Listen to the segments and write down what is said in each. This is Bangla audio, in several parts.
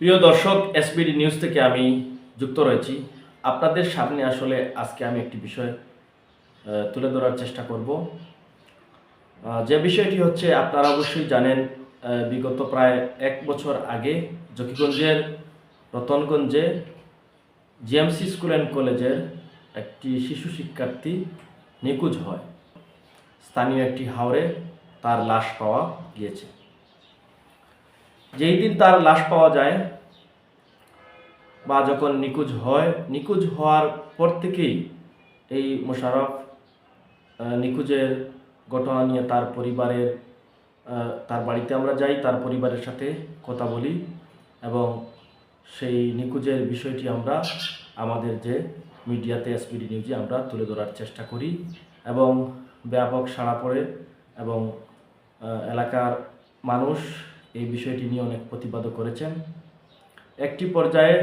প্রিয় দর্শক, এসবিডি নিউজ থেকে আমি যুক্ত রয়েছি। আপনাদের সামনে আসলে আজকে আমি একটি বিষয় তুলে ধরার চেষ্টা করব। যে বিষয়টি হচ্ছে, আপনারা অবশ্যই জানেন, বিগত প্রায় 1 বছর আগে জকিগঞ্জের রতনগঞ্জে জিএমসি স্কুল অ্যান্ড কলেজের একটি শিশু শিক্ষার্থী নিখোঁজ হয়। স্থানীয় একটি হাওরে তার লাশ পাওয়া গিয়েছে। যেই দিন তার লাশ পাওয়া যায় বা যখন নিখোঁজ হওয়ার পর থেকেই এই মোশাররফ নিখোঁজের ঘটনা নিয়ে তার বাড়িতে আমরা যাই, তার পরিবারের সাথে কথা বলি এবং সেই নিখোঁজের বিষয়টি আমরা আমাদের যে মিডিয়াতে এসবিডি নিউজে আমরা তুলে ধরার চেষ্টা করি এবং ব্যাপক সাড়া পড়ে এবং এলাকার মানুষ এই বিষয়টি নিয়ে অনেক প্রতিবাদও করেছেন। একটি পর্যায়ে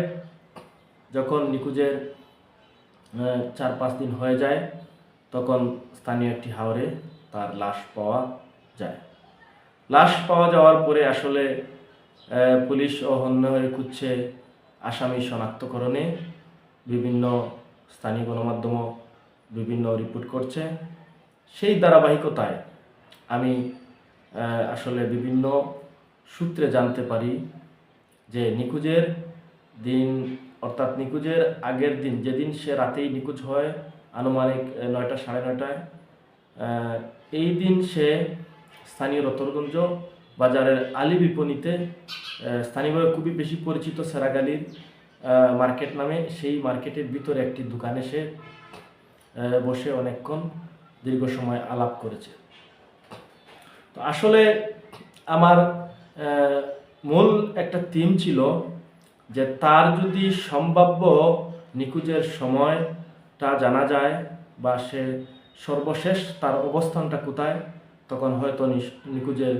যখন নিখোঁজের 4-5 দিন হয়ে যায়, তখন স্থানীয় একটি হাওরে তার লাশ পাওয়া যায়। লাশ পাওয়া যাওয়ার পরে আসলে পুলিশ হন্য হয়ে খুঁজছে আসামি শনাক্তকরণে। বিভিন্ন স্থানীয় গণমাধ্যমও বিভিন্ন রিপোর্ট করছে। সেই ধারাবাহিকতায় আমি আসলে বিভিন্ন সূত্রে জানতে পারি যে নিখোঁজের দিন, অর্থাৎ নিখোঁজের আগের দিন, যেদিন সে রাতেই নিখোঁজ হয়, আনুমানিক 9টা সাড়ে 9টায়, এই দিন সে স্থানীয় রতনগঞ্জ বাজারের আলী বিপণীতে, স্থানীয়ভাবে খুবই বেশি পরিচিত সেরাগালির মার্কেট নামে, সেই মার্কেটের ভিতরে একটি দোকানে সে বসে অনেকক্ষণ দীর্ঘ সময় আলাপ করেছে। তো আসলে আমার মূল একটা থিম ছিল যে তার যদি সম্ভাব্য নিখোঁজের সময়টা জানা যায় বা সে সর্বশেষ তার অবস্থানটা কোথায়, তখন হয়তো নিখোঁজের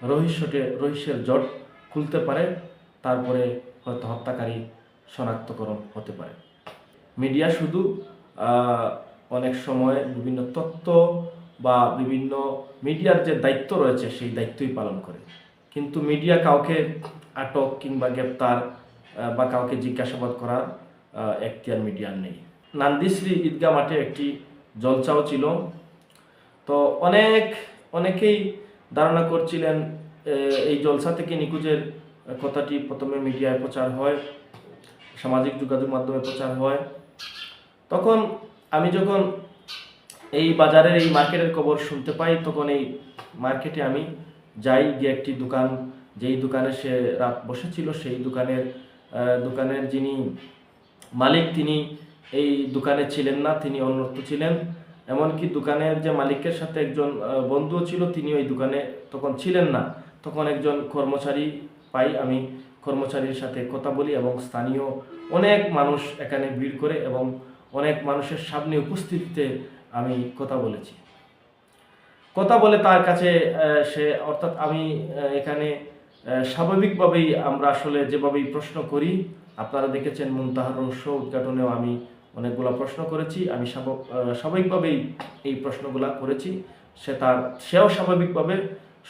রহস্যের জট খুলতে পারে, তারপরে হয়তো হত্যাকারী শনাক্তকরণ হতে পারে। মিডিয়া শুধু অনেক সময় বিভিন্ন তথ্য বা বিভিন্ন মিডিয়ার যে দায়িত্ব রয়েছে সেই দায়িত্বই পালন করে, কিন্তু মিডিয়া কাউকে আটক কিংবা গ্রেপ্তার বা কাউকে জিজ্ঞাসাবাদ করার এখতিয়ার মিডিয়ার নেই। নান্দিশ্রী ঈদগাহ মাঠে একটি জলসাও ছিল। তো অনেকেই ধারণা করছিলেন এই জলসা থেকে নিখোঁজের কথাটি প্রথমে মিডিয়ায় প্রচার হয়, সামাজিক যোগাযোগ মাধ্যমে প্রচার হয়। তখন আমি যখন এই বাজারের এই মার্কেটের খবর শুনতে পাই, তখন এই মার্কেটে আমি যাই, গিয়ে একটি দোকান, যেই দোকানে সে রাত বসেছিল, সেই দোকানের যিনি মালিক, তিনি এই দোকানে ছিলেন না, তিনি অন্যত্র ছিলেন। এমনকি দোকানের যে মালিকের সাথে একজন বন্ধুও ছিল, তিনি ওই দোকানে তখন ছিলেন না। তখন একজন কর্মচারী পাই, আমি কর্মচারীর সাথে কথা বলি এবং স্থানীয় অনেক মানুষ এখানে ভিড় করে এবং অনেক মানুষের সামনে উপস্থিতিতে আমি কথা বলে তার কাছে অর্থাৎ আমি এখানে স্বাভাবিকভাবেই আমরা আসলে যেভাবেই প্রশ্ন করি, আপনারা দেখেছেন মুনতাহার রহস্য উদ্ঘাটনেও আমি অনেকগুলো প্রশ্ন করেছি। আমি স্বাভাবিকভাবেই এই প্রশ্নগুলো করেছি, সেও স্বাভাবিকভাবে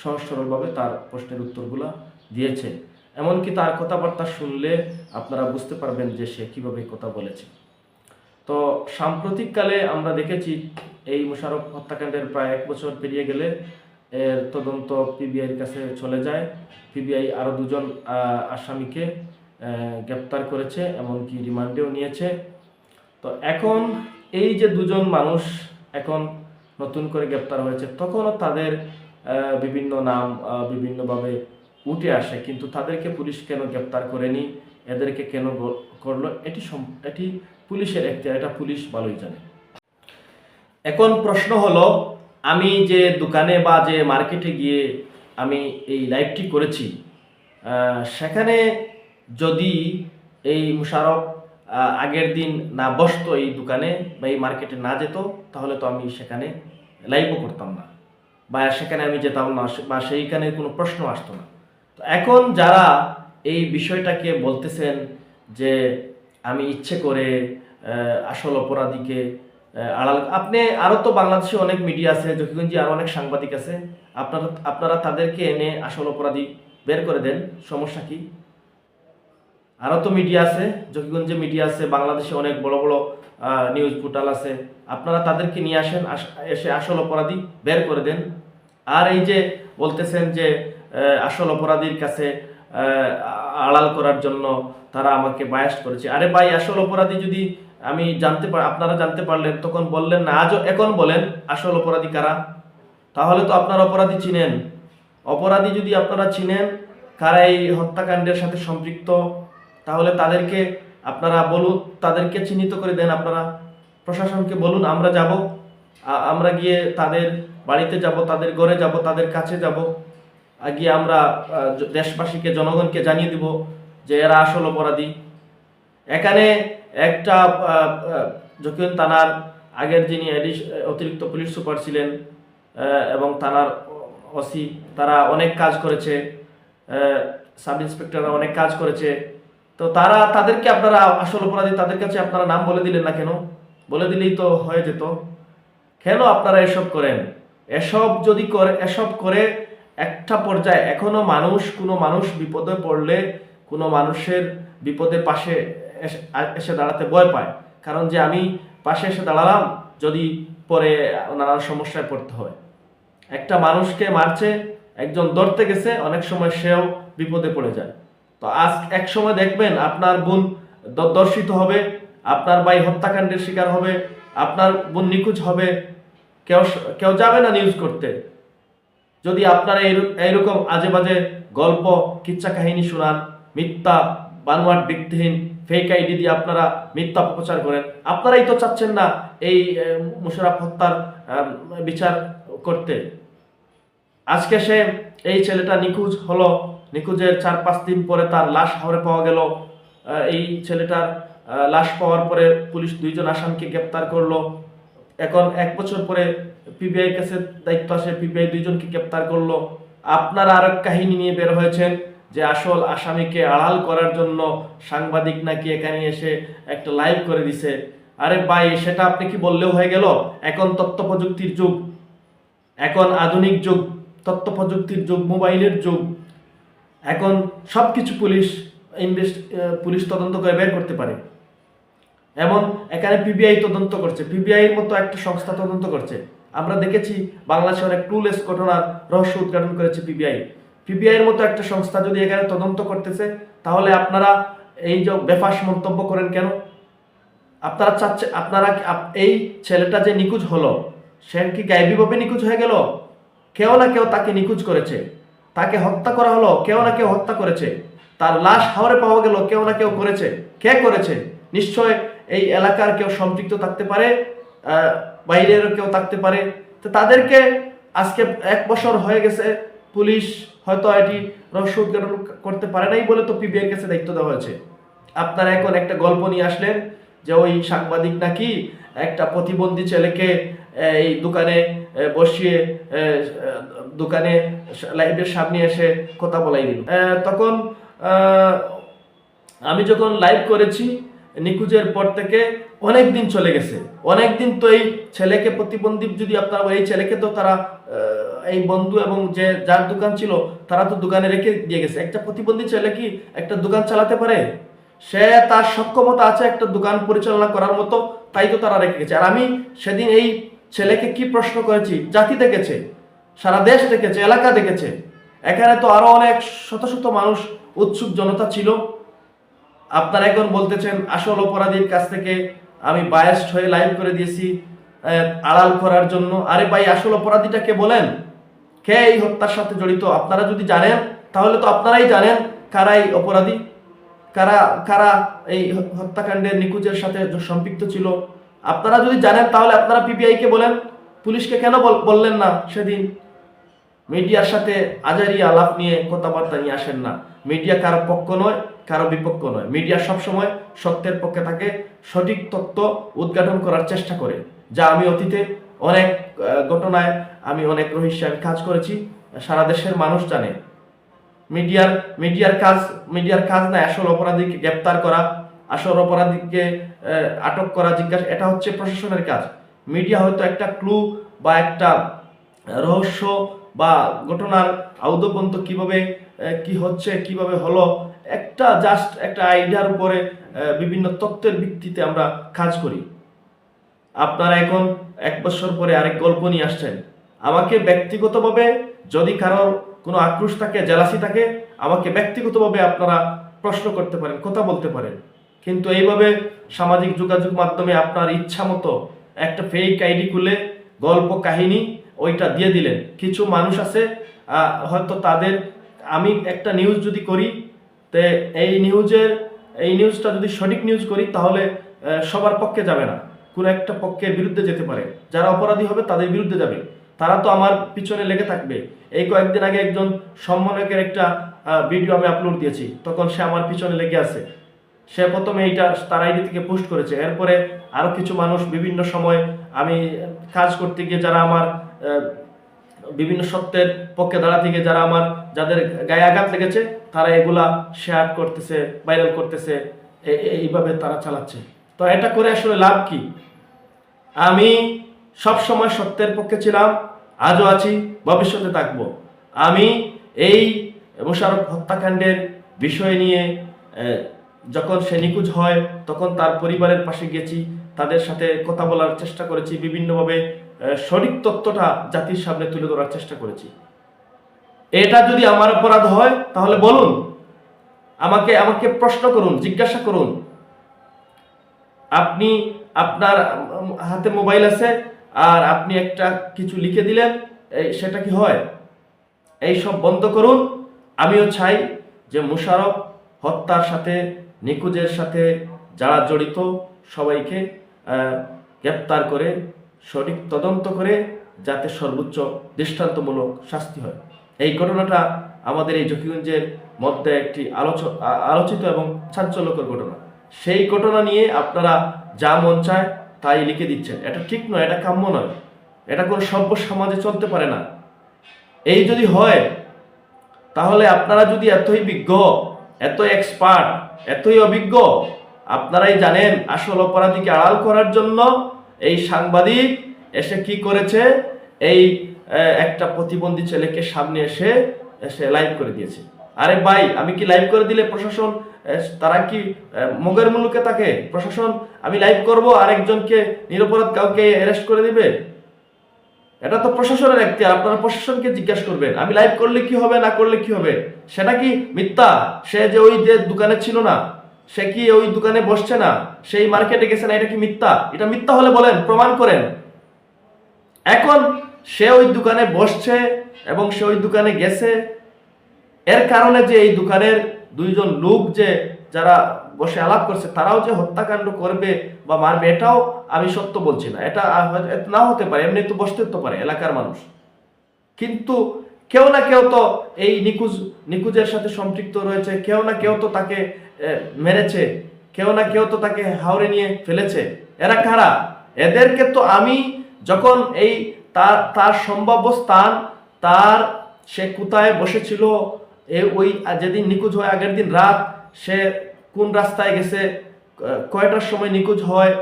সহজ সরলভাবে তার প্রশ্নের উত্তরগুলো দিয়েছে। এমনকি তার কথাবার্তা শুনলে আপনারা বুঝতে পারবেন যে সে কীভাবে কথা বলেছে। তো সাম্প্রতিককালে আমরা দেখেছি এই মোশাররফ হত্যাকাণ্ডের প্রায় 1 বছর পেরিয়ে গেলে এর তদন্ত পিবিআইয়ের কাছে চলে যায়। পিবিআই আরও 2জন আসামিকে গ্রেপ্তার করেছে, এমনকি রিমান্ডেও নিয়েছে। তো এখন এই যে 2জন মানুষ এখন নতুন করে গ্রেপ্তার হয়েছে, তখনও তাদের বিভিন্ন নাম বিভিন্নভাবে উঠে আসে, কিন্তু তাদেরকে পুলিশ কেন গ্রেপ্তার করেনি, এদেরকে কেন করলো, এটি পুলিশের এখতিয়ার, এটা পুলিশ ভালোই জানে। এখন প্রশ্ন হলো, আমি যে দোকানে বা যে মার্কেটে গিয়ে আমি এই লাইভটি করেছি, সেখানে যদি এই মোশাররফ আগের দিন না বসতো এই দোকানে বা এই মার্কেটে না যেত, তাহলে তো আমি সেখানে লাইভও করতাম না বা সেখানে আমি যেতাম না বা সেইখানে কোনো প্রশ্ন আসতো না। তো এখন যারা এই বিষয়টাকে বলতেছেন যে আমি ইচ্ছে করে আসল অপরাধীকে আড়াল, আপনি আরও তো বাংলাদেশে অনেক মিডিয়া আছে, জকিগঞ্জে আরও অনেক সাংবাদিক আছে, আপনারা তাদেরকে এনে আসল অপরাধী বের করে দেন, সমস্যা কি? আরও তো মিডিয়া আছে, জকিগঞ্জে মিডিয়া আছে, বাংলাদেশে অনেক বড় বড় নিউজ পোর্টাল আছে, আপনারা তাদেরকে নিয়ে আসেন, এসে আসল অপরাধী বের করে দেন। আর এই যে বলতেছেন যে আসল অপরাধীর কাছে আড়াল করার জন্য তারা আমাকে বায়াস করেছে, আরে ভাই আসল অপরাধী যদি আমি আপনারা জানতে পারলেন তখন বললেন না, আজও এখন বলেন আসল অপরাধী কারা? তাহলে তো আপনারা অপরাধী চিনেন। অপরাধী যদি আপনারা চিনেন কারা এই হত্যাকাণ্ডের সাথে সম্পৃক্ত, তাহলে তাদেরকে আপনারা বলুন, তাদেরকে চিহ্নিত করে দেন। আপনারা প্রশাসনকে বলুন, আমরা যাব, আমরা গিয়ে তাদের বাড়িতে যাব, তাদের ঘরে যাব, তাদের কাছে যাব, গিয়ে আমরা দেশবাসীকে, জনগণকে জানিয়ে দিব যে এরা আসল অপরাধী। এখানে একটা জকিগঞ্জ থানার আগের যিনি অতিরিক্ত পুলিশ সুপার ছিলেন এবং থানার ওসি, তারা অনেক কাজ করেছে, সাব ইন্সপেক্টররা অনেক কাজ করেছে, তো তাদেরকে আপনারা আসল অপরাধী তাদের কাছে আপনারা নাম বলে দিলেন না কেন? বলে দিলেই তো হয়ে যেত। কেন আপনারা এসব করেন? এসব করে একটা পর্যায়ে এখনো কোনো মানুষ বিপদে পড়লে কোনো মানুষের বিপদে পাশে এসে দাঁড়াতে ভয় পায়, কারণ যে আমি পাশে এসে দাঁড়ালাম যদি পরে নানান সমস্যায় পড়তে হয়। একটা মানুষকে মারছে, একজন ধরতে গেছে, অনেক সময় সেও বিপদে পড়ে যায়। তো আজ এক সময় দেখবেন আপনার বোন দর্শিত হবে, আপনার ভাই হত্যাকাণ্ডের শিকার হবে, আপনার বোন নিখোঁজ হবে, কেউ যাবে না নিউজ করতে। যদি আপনারা এইরকম আজে বাজে গল্প, কিচ্ছা কাহিনী শোনান, মিথ্যা বানোয়াট ভিত্তিহীন ফেক আইডি দিয়ে আপনারা মিথ্যা প্রচার করেন, আপনারাই তো চাচ্ছেন না এই মুশাররফ হত্যার বিচার করতে। আজকে এই ছেলেটা নিখোঁজ হলো, নিখোঁজের 4-5 দিন পরে তার লাশ হাওড়ে পাওয়া গেল। এই ছেলেটার লাশ পাওয়ার পরে পুলিশ 2 জন আসামিকে গ্রেপ্তার করলো। এখন 1 বছর পরে পিবিআই এর কাছে দায়িত্ব আসে, পিবিআই 2 জনকে গ্রেপ্তার করলো। আপনারা আরেক কাহিনী নিয়ে বের হয়েছেন যে আসল আসামিকে আড়াল করার জন্য সাংবাদিক নাকি এখানে এসে একটা লাইভ করে দিছে। আরে ভাই, সেটা আপনি কি বললেও হয়ে গেল? এখন তথ্য প্রযুক্তির যুগ, এখন আধুনিক যুগ, তথ্য প্রযুক্তির যুগ, মোবাইলের যুগ। এখন সবকিছু পুলিশ তদন্ত করে বের করতে পারে। এমন এখানে পিবিআই তদন্ত করছে, পিবিআই এর মতো একটা সংস্থা তদন্ত করছে। আমরা দেখেছি বাংলাদেশে অনেক ক্লুলেস ঘটনার রহস্য উদ্ঘাটন করেছে পিবিআই এর মতো একটা সংস্থা যদি এখানে তদন্ত করতেছে, তাহলে আপনারা এই যে বেফাস মন্তব্য করেন কেন? আপনারা এই ছেলেটা যে নিখোঁজ হলো, সে কি গায়েবীভাবে নিখোঁজ হয়ে গেল? কেউ না কেউ তাকে নিখোঁজ করেছে, তাকে হত্যা করা হলো, কেউ না কেউ হত্যা করেছে, তার লাশ হাওড়ে পাওয়া গেল, কেউ না কেউ করেছে। কে করেছে? নিশ্চয় এই এলাকার কেউ সম্পৃক্ত থাকতে পারে, বাইরেরও কেউ থাকতে পারে। তো তাদেরকে আজকে 1 বছর হয়ে গেছে, পুলিশ হয়তো এটি রহস্য উদ্ঘাটন করতে পারে নাই বলে তো পিবিআই এর কাছে দায়িত্ব দেওয়া হয়েছে। আপনারা এখন একটা গল্প নিয়ে আসলেন যে ওই সাংবাদিক নাকি একটা প্রতিবন্ধী ছেলেকে এই দোকানে বসিয়ে দোকানে লাইভের সামনে এসে কথা বলাই দিল। তখন আমি যখন লাইভ করেছি, নিখোঁজের পর থেকে অনেক দিন চলে গেছে, অনেক দিন তো এই ছেলেকে প্রতিবন্ধী, যদি আপনারা এই ছেলেকে তো তারা এই বন্ধু এবং যার দোকান ছিল তারা তো দোকানে রেখে দিয়ে গেছে। একটা প্রতিবন্ধী ছেলে কি একটা দোকান চালাতে পারে? সে তার সক্ষমতা আছে একটা দোকান পরিচালনা করার মতো, তাই তো তারা রেখে গেছে। আর আমি সেদিন এই ছেলেকে কি প্রশ্ন করেছি, জাতি দেখেছে, সারা দেশ দেখেছে, এলাকা দেখেছে। এখানে তো আরো অনেক শত শত মানুষ, উৎসুক জনতা ছিল। আপনারা এখন বলতেছেন আসল অপরাধীর কাছ থেকে আমি বায়াসড হয়ে লাইভ করে দিয়েছি আড়াল করার জন্য। আরে ভাই, আসল অপরাধীটাকে বলেন, কে এই হত্যার সাথে জড়িত? আপনারা যদি জানেন তাহলে তো আপনারাই জানেন কারা এই অপরাধী, কারা এই হত্যাকাণ্ডের নিখোঁজের সাথে সম্পৃক্ত ছিল। আপনারা যদি জানেন তাহলে আপনারা পিবিআই কে বলেন, পুলিশকে কেন বললেন না সেদিন? মিডিয়ার সাথে আজারি আলাপ নিয়ে কথাবার্তা নিয়ে আসেন না। মিডিয়া কারো পক্ষ নয়, কারো বিপক্ষ নয়। মিডিয়া সবসময় সত্যের পক্ষে থাকে, সঠিক তথ্য উদ্ঘাটন করার চেষ্টা করে। যা আমি অতীতে অনেক ঘটনায় আমি অনেক রহস্যে আমি কাজ করেছি, সারা দেশের মানুষ জানে। মিডিয়ার কাজ না আসল অপরাধীকে গ্রেপ্তার করা, আসল অপরাধীকে আটক করা, জিজ্ঞাসা, এটা হচ্ছে প্রশাসনের কাজ। মিডিয়া হয়তো একটা ক্লু বা একটা রহস্য বা ঘটনার আউদপন্ত কিভাবে কি হচ্ছে, কিভাবে হলো, একটা জাস্ট একটা আইডিয়ার উপরে বিভিন্ন তত্ত্বের ভিত্তিতে আমরা কাজ করি। আপনারা এখন 1 বছর পরে আরেক গল্প নিয়ে আসছেন। আমাকে ব্যক্তিগতভাবে যদি কারোর কোনো আক্রোশ থাকে, জেলাসি থাকে, আমাকে ব্যক্তিগতভাবে আপনারা প্রশ্ন করতে পারেন, কথা বলতে পারেন। কিন্তু এইভাবে সামাজিক যোগাযোগ মাধ্যমে আপনার ইচ্ছা মতো একটা ফেক আইডি খুলে গল্প কাহিনী ওইটা দিয়ে দিলেন। কিছু মানুষ আছে হয়তো তাদের, আমি একটা নিউজ যদি করি, তে এই নিউজটা যদি সঠিক নিউজ করি তাহলে সবার পক্ষে যাবে না, কোনো একটা পক্ষের বিরুদ্ধে যেতে পারে। যারা অপরাধী হবে তাদের বিরুদ্ধে যাবে, তারা তো আমার পিছনে লেগে থাকবে। এই কয়েকদিন আগে একজন সম্মানকের একটা ভিডিও আমি আপলোড দিয়েছি, তখন সে আমার পিছনে লেগে আছে। সে প্রথমে এইটা তার আইডি থেকে পোস্ট করেছে, এরপরে আরো কিছু মানুষ বিভিন্ন সময় আমি কাজ করতে গিয়ে যারা আমার বিভিন্ন সত্যের পক্ষে দাঁড়াতে গিয়ে যাদের গায়ে আঘাত লেগেছে, তারা এগুলা শেয়ার করতেছে, ভাইরাল করতেছে, এইভাবে তারা চালাচ্ছে। তো এটা করে আসলে লাভ কি? আমি সব সময় সত্যের পক্ষে ছিলাম, আজও আছি, ভবিষ্যতে থাকব। আমি এই মোশাররফ হত্যাকাণ্ডের বিষয় নিয়ে যখন সে নিখোঁজ হয় তখন তার পরিবারের পাশে গেছি, তাদের সাথে কথা বলার চেষ্টা করেছি, বিভিন্নভাবে সঠিক তথ্যটা জাতির সামনে তুলে ধরার চেষ্টা করেছি। এটা যদি আমার অপরাধ হয় তাহলে বলুন, আমাকে প্রশ্ন করুন, জিজ্ঞাসা করুন। আপনি আপনার হাতে মোবাইল আছে আর আপনি একটা কিছু লিখে দিলেন, সেটা কি হয়? এই সব বন্ধ করুন। আমিও চাই যে মোশাররফ হত্যার সাথে, নিখোঁজের সাথে যারা জড়িত সবাইকে গ্রেপ্তার করে সঠিক তদন্ত করে যাতে সর্বোচ্চ দৃষ্টান্তমূলক শাস্তি হয়। এই ঘটনাটা আমাদের এই জকিগঞ্জের মধ্যে একটি আলোচিত এবং চাঞ্চল্যকর ঘটনা। সেই ঘটনা নিয়ে আপনারা যা মন চায় তাই লিখে দিচ্ছেন। এটা ঠিক নয়, এটা কাম্য নয়, এটা কোনো সভ্য সমাজে চলতে পারে না। এই যদি হয় তাহলে আপনারা যদি এতই বিজ্ঞ, এত এক্সপার্ট, এতই অভিজ্ঞ, আপনারাই জানেন আসল অপরাধীকে আড়াল করার জন্য এই সাংবাদিক এসে কি করেছে, এই একটা প্রতিবন্ধী ছেলেকে সামনে এসে লাইভ করে দিয়েছে। আরে ভাই, আমি কি লাইভ করে দিলে প্রশাসন তারা কি মগের মুলুকে থাকে? প্রশাসন আমি লাইভ করব আর একজনকে নিরপরাধ কাউকে অ্যারেস্ট করে দিবে? এটা তো প্রশাসনের এখতিয়ার, আপনারা প্রশাসনকে জিজ্ঞাসা করবেন আমি লাইভ করলে কি হবে, না করলে কি হবে। সেটা কি মিথ্যা? সে যে ওই যে দোকানে ছিল না, সে কি ওই দোকানে বসছে না, সেই মার্কেটে গেছে না, এটা কি মিথ্যা? এটা মিথ্যা হলে বলেন, প্রমাণ করেন। এখন সে ওই দোকানে বসছে এবং সে ওই দোকানে গেছে, এর কারণে যে এই দোকানের দুইজন লোক যে যারা বসে আলাপ করছে তারাও যে হত্যাকাণ্ড করবে বা মারবে, এটাও আমি সত্য বলছি না। এটা না হতে পারে, এমনি তো বসতে তো পারে এলাকার মানুষ। কিন্তু কেউ না কেউ তো এই নিখোঁজের সাথে সম্পৃক্ত রয়েছে, কেউ না কেউ তো তাকে মেরেছে, কেউ না কেউ তো তাকে হাওড়ে নিয়ে ফেলেছে। এরা কারা? এদেরকে তো আমি যখন এই তার সম্ভাব্য স্থান, তার সে কোথায় বসেছিল, ওই যেদিন নিখোঁজ হয় আগের দিন রাত সে কোন রাস্তায় গেছে, কয়টার সময় নিখোঁজ হয়,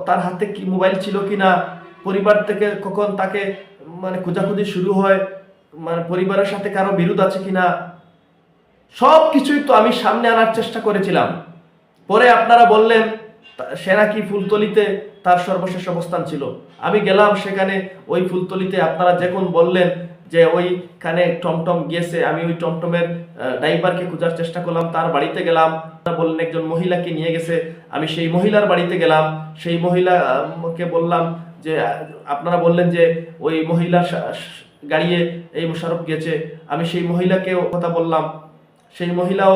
তার হাতে কি মোবাইল ছিল কিনা, পরিবার থেকে কখন তাকে মানে খোঁজাখুঁজি শুরু হয়, মানে পরিবারের সাথে কারো বিরোধ আছে কিনা, সব কিছুই তো আমি সামনে আনার চেষ্টা করেছিলাম। পরে আপনারা বললেন সে নাকি ফুলতলিতে তার সর্বশেষ অবস্থান ছিল। আমি গেলাম সেখানে, ওই ফুলতলিতে আপনারা যখন বললেন যে ওইখানে টমটম গিয়েছে, আমি ওই টমটমের ড্রাইভারকে খোঁজার চেষ্টা করলাম, তার বাড়িতে গেলাম। বললেন একজন মহিলাকে নিয়ে গেছে, আমি সেই মহিলার বাড়িতে গেলাম, সেই মহিলাকে বললাম যে আপনারা বললেন যে ওই মহিলার গাড়িয়ে এই মোশাররফ গেছে, আমি সেই মহিলাকেও কথা বললাম, সেই মহিলাও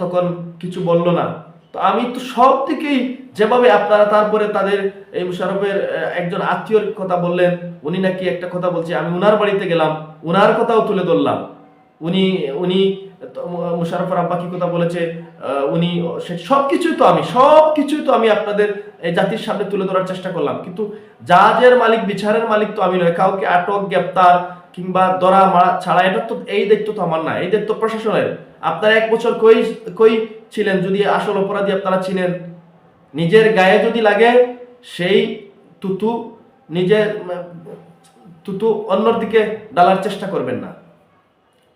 তখন কিছু বলল না। তো আমি তো সব থেকেই যেভাবে আপনারা তারপরে তাদের এই মোশাররফের একজন আত্মীয়র কথা বললেন, উনি নাকি একটা কথা বলছে, আমি উনার বাড়িতে গেলাম, উনার কথাও তুলে ধরলাম। উনি মোশাররফের আব্বা কি কথা বলেছে, উনি সবকিছুই তো আমি আপনাদের এই জাতির সামনে তুলে ধরার চেষ্টা করলাম। কিন্তু জাজের মালিক, বিচারের মালিক তো আমি নয়। কাউকে আটক, গ্রেপ্তার কিংবা ধরা মারা ছাড়া এটা তো, এই দায়িত্ব তো আমার না, এই দায়িত্ব প্রশাসনের। আপনারা 1 বছর কই ছিলেন? যদি আসল অপরাধী আপনারা ছিলেন, নিজের গায়ে যদি লাগে সেই তুতু অন্যর দিকে ডালার চেষ্টা করবেন না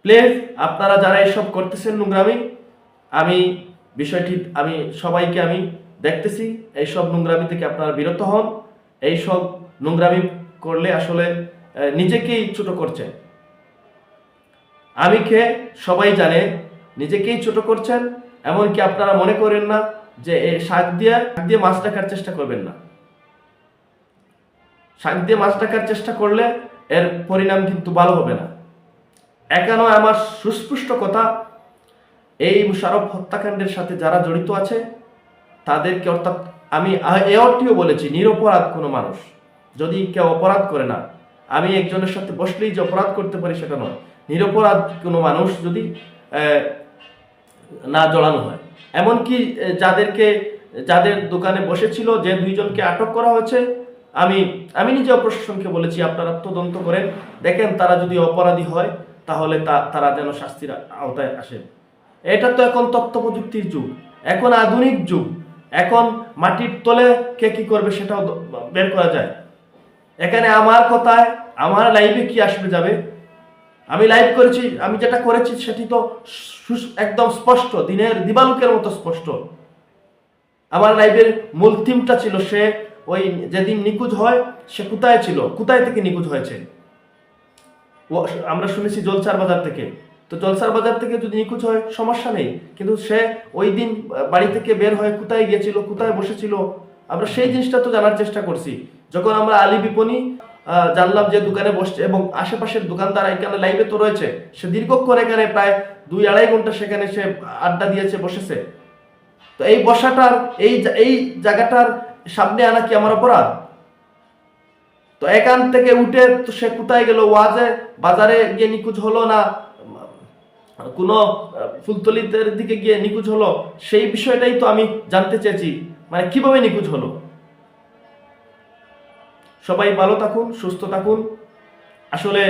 প্লিজ। আপনারা যারা এসব করতেছেন নোংরামি, আমি বিষয়টি আমি সবাইকে আমি দেখতেছি, এইসব নোংরামি থেকে আপনারা বিরত হন। এইসব নোংরামি করলে আসলে নিজেকেই ছোট করছেন। আমি খেয়ে সবাই জানে নিজেকেই ছোট করছেন। এমনকি আপনারা মনে করেন না যে এই শাক দিয়ে মাছ রাখার চেষ্টা করবেন না। শাক দিয়ে মাছ রাখার চেষ্টা করলে এর পরিণাম কিন্তু ভালো হবে না। একানো আমার সুস্পষ্ট কথা, এই মুশারফ হত্যাকাণ্ডের সাথে যারা জড়িত আছে তাদেরকে, অর্থাৎ আমি এটিও বলেছি, নিরপরাধ কোনো মানুষ যদি কেউ অপরাধ করে না, আমি একজনের সাথে বসলেই যে অপরাধ করতে পারি সেটা নয়, নিরপরাধ কোনো মানুষ যদি না জড়ানো হয়, এমনকি যাদের দোকানে বসেছিল যে 2 জনকে আটক করা হয়েছে, আমি নিজে প্রশাসনকে বলেছি আপনারা তদন্ত করেন, দেখেন তারা যদি অপরাধী হয় তাহলে তারা যেন শাস্তির আওতায় আসে। এটা তো এখন তথ্য প্রযুক্তির যুগ, এখন আধুনিক যুগ, এখন মাটির তলে কে কি করবে সেটাও বের করা যায়। এখানে আমার কথায় আমার লাইভে কি আসবে যাবে, আমি লাইভ করেছি, আমি যেটা করেছি সেটি তো একদম স্পষ্ট, দিনের দিবালোকের মতো স্পষ্ট। আমার লাইভের মূল থিমটা ছিল সে ওই যেদিন নিখোঁজ হয় সে কোথায় ছিল, কোথায় থেকে নিখোঁজ হয়েছে। আমরা শুনেছি জলসার বাজার থেকে, তো জলসার বাজার থেকে যদি নিখোঁজ হয় সমস্যা নেই, কিন্তু সে ওই দিন বাড়ি থেকে বের হয়ে কোথায় গিয়েছিল, কোথায় বসেছিল, আমরা সেই জিনিসটা তো জানার চেষ্টা করছি। যখন আমরা আলী বিপণী জানলাম যে দোকানে বসছে এবং আশেপাশের দোকানদার এখানে লাইভে তো রয়েছে, সে দীর্ঘক্ষণ এখানে প্রায় 2-2.5 ঘন্টা সেখানে সে আড্ডা দিয়েছে, বসেছে। তো এই বসাটার এই জায়গাটার সামনে আনা কি আমার অপরাধ? তো এখান থেকে উঠে তো সে কোথায় গেল, ওয়াজে বাজারে গিয়ে নিখোঁজ হলো না কোনো ফুলতলিদের দিকে গিয়ে নিখোঁজ হলো, সেই বিষয়টাই তো আমি জানতে চেয়েছি, মানে কিভাবে নিখোঁজ হলো। সবাই ভালো থাকুন, সুস্থ থাকুন। আসলে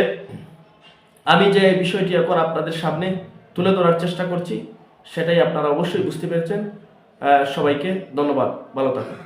আমি যে বিষয়টি এখন আপনাদের সামনে তুলে ধরার চেষ্টা করছি সেটাই আপনারা অবশ্যই বুঝতে পেরেছেন। সবাইকে ধন্যবাদ, ভালো থাকুন।